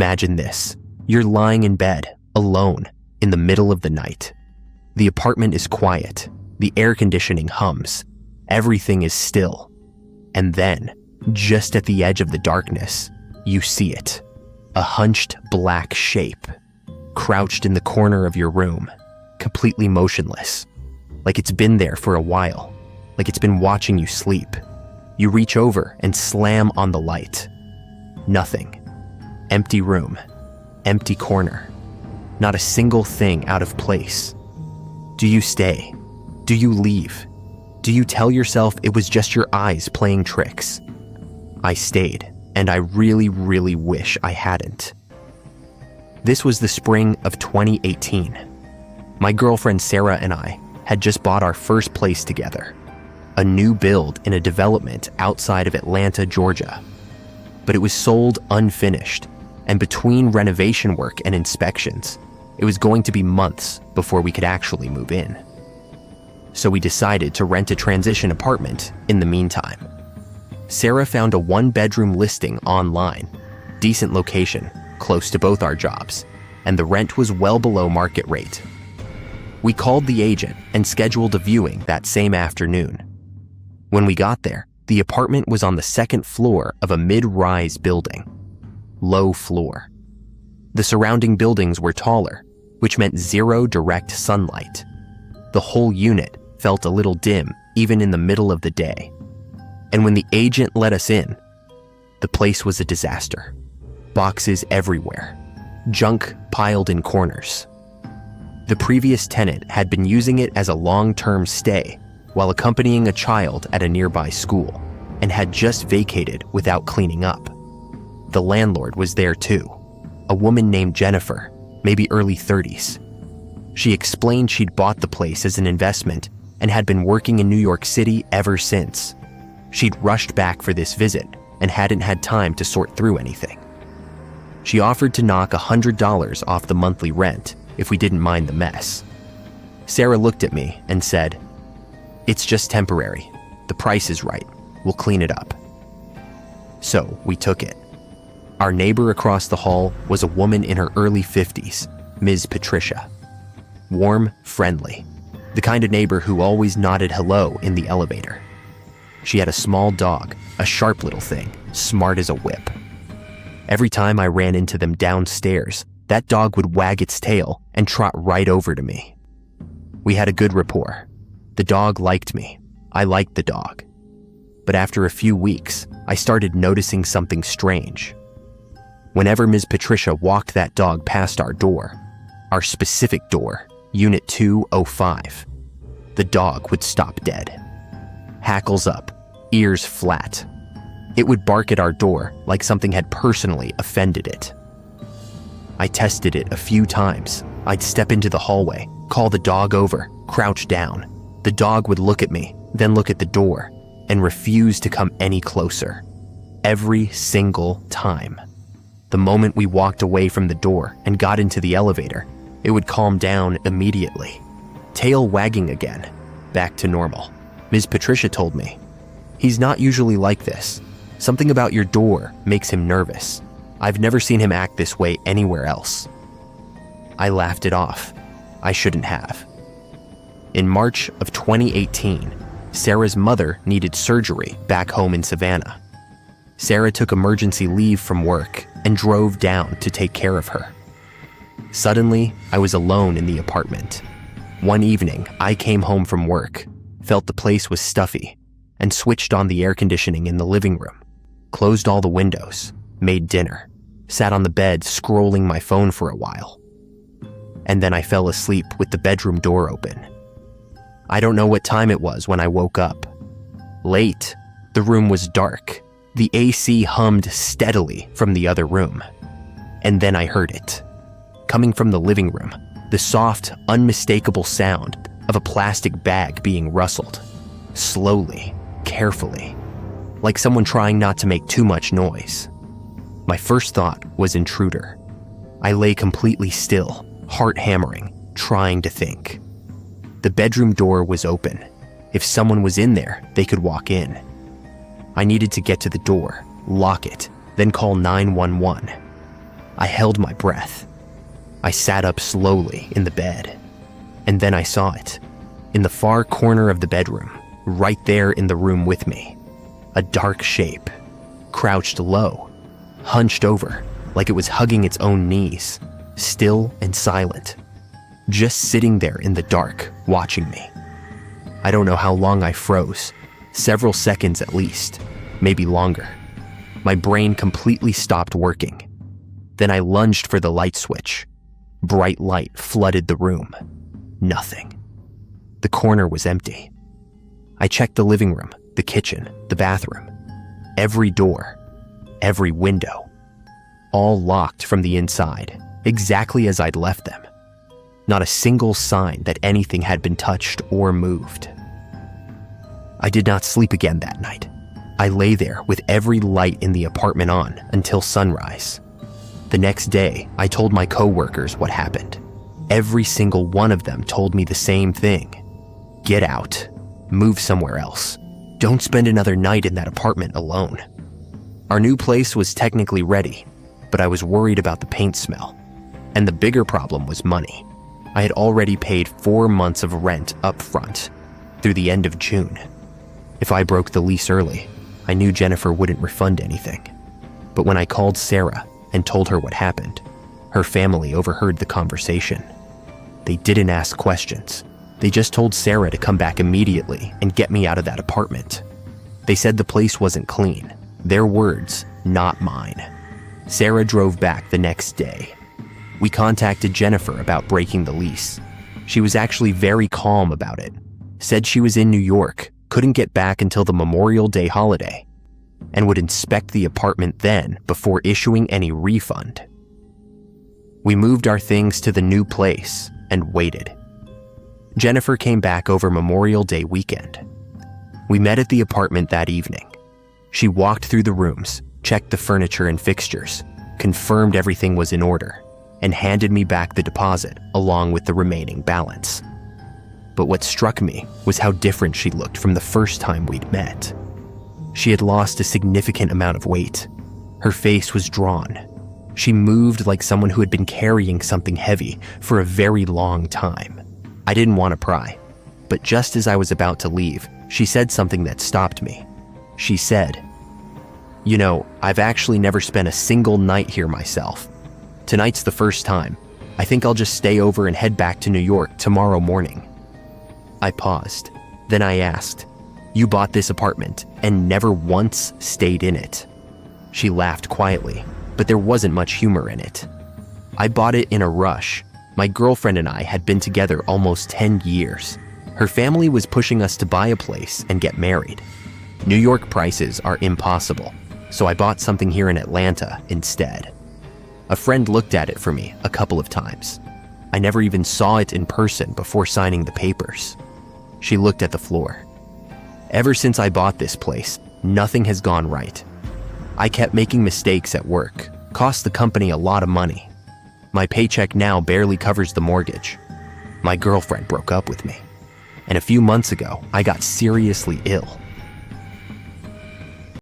Imagine this. You're lying in bed, alone, in the middle of the night. The apartment is quiet. The air conditioning hums. Everything is still. And then, just at the edge of the darkness, you see it. A hunched black shape, crouched in the corner of your room, completely motionless, like it's been there for a while, like it's been watching you sleep. You reach over and slam on the light. Nothing. Empty room. Empty corner. Not a single thing out of place. Do you stay? Do you leave? Do you tell yourself it was just your eyes playing tricks? I stayed, and I really, really wish I hadn't. This was the spring of 2018. My girlfriend Sarah and I had just bought our first place together, a new build in a development outside of Atlanta, Georgia. But it was sold unfinished, and between renovation work and inspections, it was going to be months before we could actually move in. So we decided to rent a transition apartment in the meantime. Sarah found a one-bedroom listing online, decent location, close to both our jobs, and the rent was well below market rate. We called the agent and scheduled a viewing that same afternoon. When we got there, the apartment was on the second floor of a mid-rise building. Low floor. The surrounding buildings were taller, which meant zero direct sunlight. The whole unit felt a little dim even in the middle of the day. And when the agent let us in, the place was a disaster. Boxes everywhere. Junk piled in corners. The previous tenant had been using it as a long-term stay while accompanying a child at a nearby school and had just vacated without cleaning up. The landlord was there too, a woman named Jennifer, maybe early 30s. She explained she'd bought the place as an investment and had been working in New York City ever since. She'd rushed back for this visit and hadn't had time to sort through anything. She offered to knock $100 off the monthly rent if we didn't mind the mess. Sarah looked at me and said, "It's just temporary. The price is right. We'll clean it up." So we took it. Our neighbor across the hall was a woman in her early 50s, Ms. Patricia. Warm, friendly, the kind of neighbor who always nodded hello in the elevator. She had a small dog, a sharp little thing, smart as a whip. Every time I ran into them downstairs, that dog would wag its tail and trot right over to me. We had a good rapport. The dog liked me. I liked the dog. But after a few weeks, I started noticing something strange. Whenever Ms. Patricia walked that dog past our door, our specific door, Unit 205, the dog would stop dead. Hackles up, ears flat. It would bark at our door like something had personally offended it. I tested it a few times. I'd step into the hallway, call the dog over, crouch down. The dog would look at me, then look at the door, and refuse to come any closer. Every single time. The moment we walked away from the door and got into the elevator, it would calm down immediately. Tail wagging again, back to normal. Ms. Patricia told me, "He's not usually like this. Something about your door makes him nervous. I've never seen him act this way anywhere else." I laughed it off. I shouldn't have. In March of 2018, Sarah's mother needed surgery back home in Savannah. Sarah took emergency leave from work and drove down to take care of her. Suddenly, I was alone in the apartment. One evening, I came home from work, felt the place was stuffy, and switched on the air conditioning in the living room, closed all the windows, made dinner, sat on the bed scrolling my phone for a while. And then I fell asleep with the bedroom door open. I don't know what time it was when I woke up. Late, the room was dark. The AC hummed steadily from the other room. And then I heard it. Coming from the living room, the soft, unmistakable sound of a plastic bag being rustled. Slowly, carefully, like someone trying not to make too much noise. My first thought was intruder. I lay completely still, heart hammering, trying to think. The bedroom door was open. If someone was in there, they could walk in. I needed to get to the door, lock it, then call 911. I held my breath. I sat up slowly in the bed, and then I saw it. In the far corner of the bedroom, right there in the room with me, a dark shape, crouched low, hunched over, like it was hugging its own knees, still and silent, just sitting there in the dark, watching me. I don't know how long I froze, several seconds at least, maybe longer. My brain completely stopped working. Then I lunged for the light switch. Bright light flooded the room. Nothing. The corner was empty. I checked the living room, the kitchen, the bathroom. Every door, every window, all locked from the inside, exactly as I'd left them. Not a single sign that anything had been touched or moved. I did not sleep again that night. I lay there with every light in the apartment on until sunrise. The next day, I told my coworkers what happened. Every single one of them told me the same thing. Get out. Move somewhere else. Don't spend another night in that apartment alone. Our new place was technically ready, but I was worried about the paint smell. And the bigger problem was money. I had already paid 4 months of rent up front, through the end of June. If I broke the lease early, I knew Jennifer wouldn't refund anything. But when I called Sarah and told her what happened, her family overheard the conversation. They didn't ask questions. They just told Sarah to come back immediately and get me out of that apartment. They said the place wasn't clean. Their words, not mine. Sarah drove back the next day. We contacted Jennifer about breaking the lease. She was actually very calm about it. Said she was in New York, couldn't get back until the Memorial Day holiday, and would inspect the apartment then before issuing any refund. We moved our things to the new place and waited. Jennifer came back over Memorial Day weekend. We met at the apartment that evening. She walked through the rooms, checked the furniture and fixtures, confirmed everything was in order, and handed me back the deposit along with the remaining balance. But what struck me was how different she looked from the first time we'd met. She had lost a significant amount of weight. Her face was drawn. She moved like someone who had been carrying something heavy for a very long time. I didn't want to pry, but just as I was about to leave, she said something that stopped me. She said, "You know, I've actually never spent a single night here myself. Tonight's the first time. I think I'll just stay over and head back to New York tomorrow morning." I paused. Then I asked, "You bought this apartment and never once stayed in it?" She laughed quietly, but there wasn't much humor in it. "I bought it in a rush. My girlfriend and I had been together almost 10 years. Her family was pushing us to buy a place and get married. New York prices are impossible, so I bought something here in Atlanta instead. A friend looked at it for me a couple of times. I never even saw it in person before signing the papers." She looked at the floor. "Ever since I bought this place, nothing has gone right. I kept making mistakes at work, cost the company a lot of money. My paycheck now barely covers the mortgage. My girlfriend broke up with me. And a few months ago, I got seriously ill.